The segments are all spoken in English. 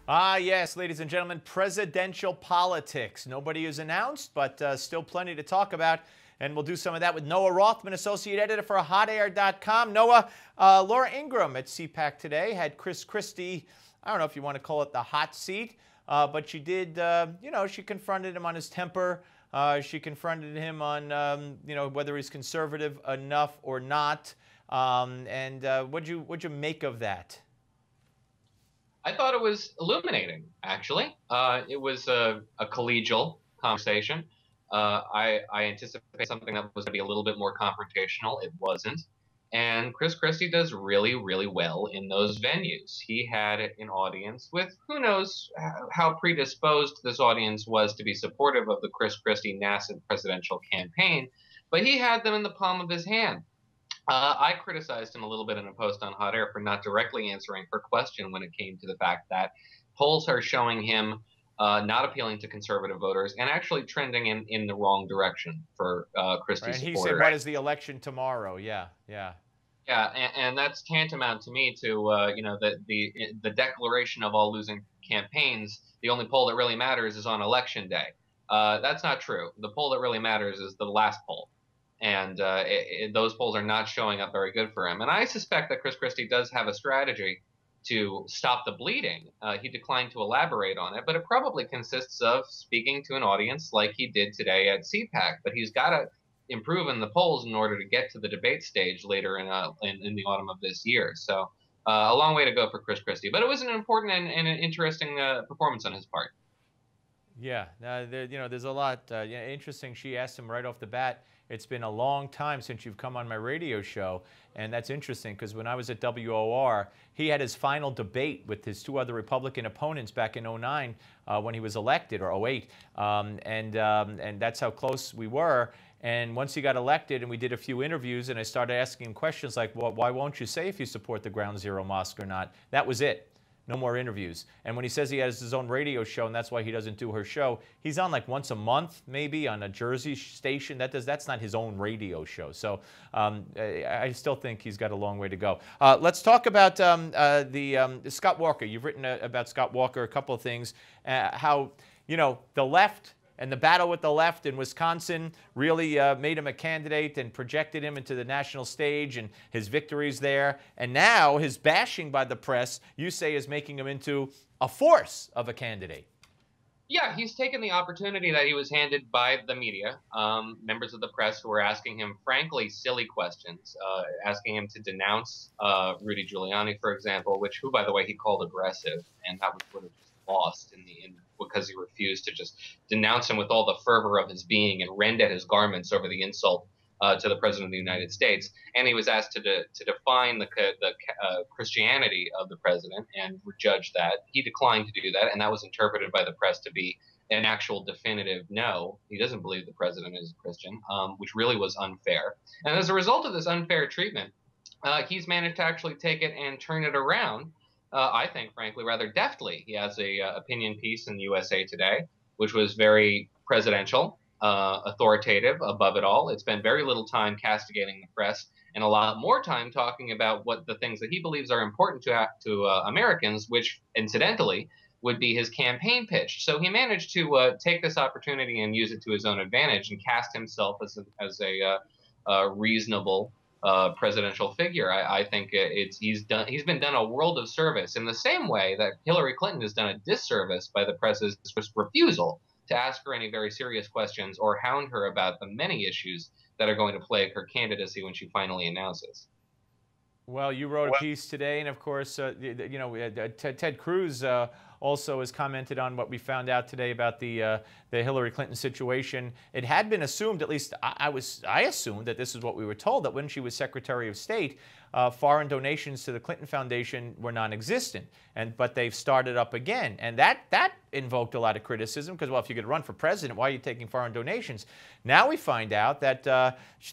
Ah, yes, ladies and gentlemen, presidential politics. Nobody is announced, but still plenty to talk about. And we'll do some of that with Noah Rothman, associate editor for HotAir.com. Noah, Laura Ingraham at CPAC today had Chris Christie, I don't know if you want to call it the hot seat, but she did, she confronted him on his temper. She confronted him on, whether he's conservative enough or not. What'd you make of that? I thought it was illuminating, actually. It was a collegial conversation. I anticipated something that was going to be a little bit more confrontational. It wasn't. And Chris Christie does really, really well in those venues. He had an audience with who knows how predisposed this audience was to be supportive of the Chris Christie nascent presidential campaign, but he had them in the palm of his hand. I criticized him a little bit in a post on Hot Air for not directly answering her question when it came to the fact that polls are showing him not appealing to conservative voters and actually trending in the wrong direction for Christie's And he supporters. said, what is the election tomorrow? Yeah. Yeah, and that's tantamount to me to the declaration of all losing campaigns. The only poll that really matters is on election day. That's not true. The poll that really matters is the last poll. And those polls are not showing up very good for him. And I suspect that Chris Christie does have a strategy to stop the bleeding. He declined to elaborate on it, but it probably consists of speaking to an audience like he did today at CPAC. But he's got to improve in the polls in order to get to the debate stage later in the autumn of this year. So a long way to go for Chris Christie. But it was an important and an interesting performance on his part. Yeah, there's a lot interesting. She asked him right off the bat, it's been a long time since you've come on my radio show, and that's interesting because when I was at WOR, he had his final debate with his two other Republican opponents back in '09 when he was elected, or '08, and that's how close we were. And once he got elected and we did a few interviews and I started asking him questions like, well, why won't you say if you support the Ground Zero Mosque or not? That was it. No more interviews. And when he says he has his own radio show and that's why he doesn't do her show, he's on like once a month maybe on a Jersey station. That's not his own radio show. So I still think he's got a long way to go. Let's talk about Scott Walker. You've written about Scott Walker a couple of things. How, the left and the battle with the left in Wisconsin really made him a candidate and projected him into the national stage and his victories there. And now his bashing by the press, you say, is making him into a force of a candidate. Yeah, he's taken the opportunity that he was handed by the media, members of the press who were asking him, frankly, silly questions, asking him to denounce Rudy Giuliani, for example, who, by the way, he called aggressive, and that was sort of lost because he refused to just denounce him with all the fervor of his being and rend at his garments over the insult to the President of the United States. And he was asked to define the Christianity of the president and judge that. He declined to do that, and that was interpreted by the press to be an actual definitive no. He doesn't believe the president is a Christian, which really was unfair. And as a result of this unfair treatment, he's managed to actually take it and turn it around. I think, frankly, rather deftly. He has a opinion piece in USA Today, which was very presidential, authoritative, above it all. It spent very little time castigating the press and a lot more time talking about what the things that he believes are important to Americans, which, incidentally, would be his campaign pitch. So he managed to take this opportunity and use it to his own advantage and cast himself as a reasonable presidential figure. I think he's been done a world of service in the same way that Hillary Clinton has done a disservice by the press's refusal to ask her any very serious questions or hound her about the many issues that are going to plague her candidacy when she finally announces. Well, you wrote a piece today, and of course, Ted Cruz also has commented on what we found out today about the Hillary Clinton situation. It had been assumed, at least I assumed that this is what we were told, that when she was Secretary of State, foreign donations to the Clinton Foundation were non-existent, but they've started up again, and that invoked a lot of criticism because, well, if you're going to run for president, why are you taking foreign donations? Now we find out that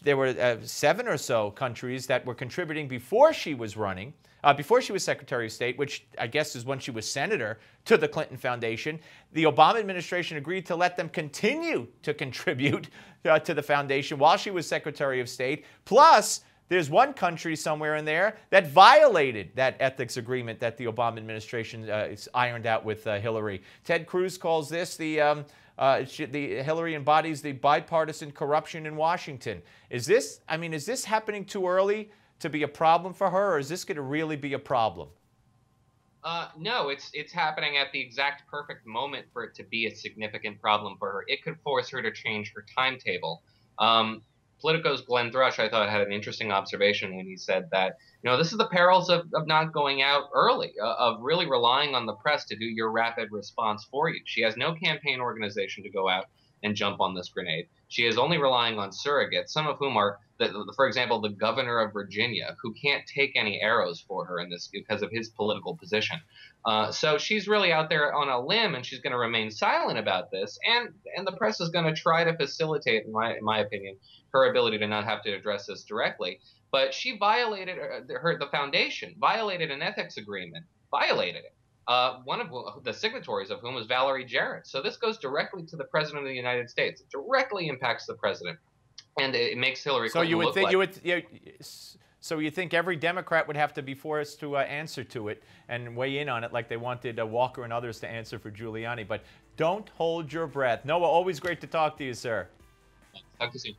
there were 7 or so countries that were contributing before she was running, before she was Secretary of State, which I guess is when she was senator, to the Clinton Foundation. The Obama administration agreed to let them continue to contribute to the foundation while she was Secretary of State. Plus, there's one country somewhere in there that violated that ethics agreement that the Obama administration ironed out with Hillary. Ted Cruz calls this the Hillary embodies the bipartisan corruption in Washington. Is this happening too early to be a problem for her, or is this going to really be a problem? No, it's happening at the exact perfect moment for it to be a significant problem for her. It could force her to change her timetable. Politico's Glenn Thrush, I thought, had an interesting observation when he said that, this is the perils of not going out early, of really relying on the press to do your rapid response for you. She has no campaign organization to go out and jump on this grenade. She is only relying on surrogates, some of whom are, for example, the governor of Virginia, who can't take any arrows for her in this because of his political position. So she's really out there on a limb, and she's going to remain silent about this. And the press is going to try to facilitate, in my opinion, her ability to not have to address this directly. But she violated the foundation, violated an ethics agreement, violated it. One of the signatories of whom was Valerie Jarrett. So this goes directly to the president of the United States. It directly impacts the president, and it makes Hillary Clinton look like. So you think every Democrat would have to be forced to answer to it and weigh in on it, like they wanted Walker and others to answer for Giuliani? But don't hold your breath. Noah, always great to talk to you, sir. Talk to you soon.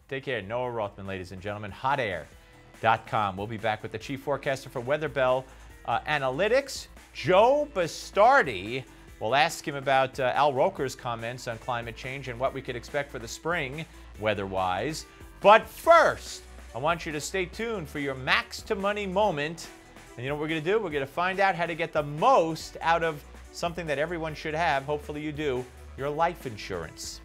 Take care. Noah Rothman, ladies and gentlemen. HotAir.com. We'll be back with the chief forecaster for Weather Bell Analytics, Joe Bastardi. We'll ask him about Al Roker's comments on climate change and what we could expect for the spring weather-wise. But first, I want you to stay tuned for your Max to Money moment. And you know what we're going to do? We're going to find out how to get the most out of something that everyone should have. Hopefully you do. Your life insurance.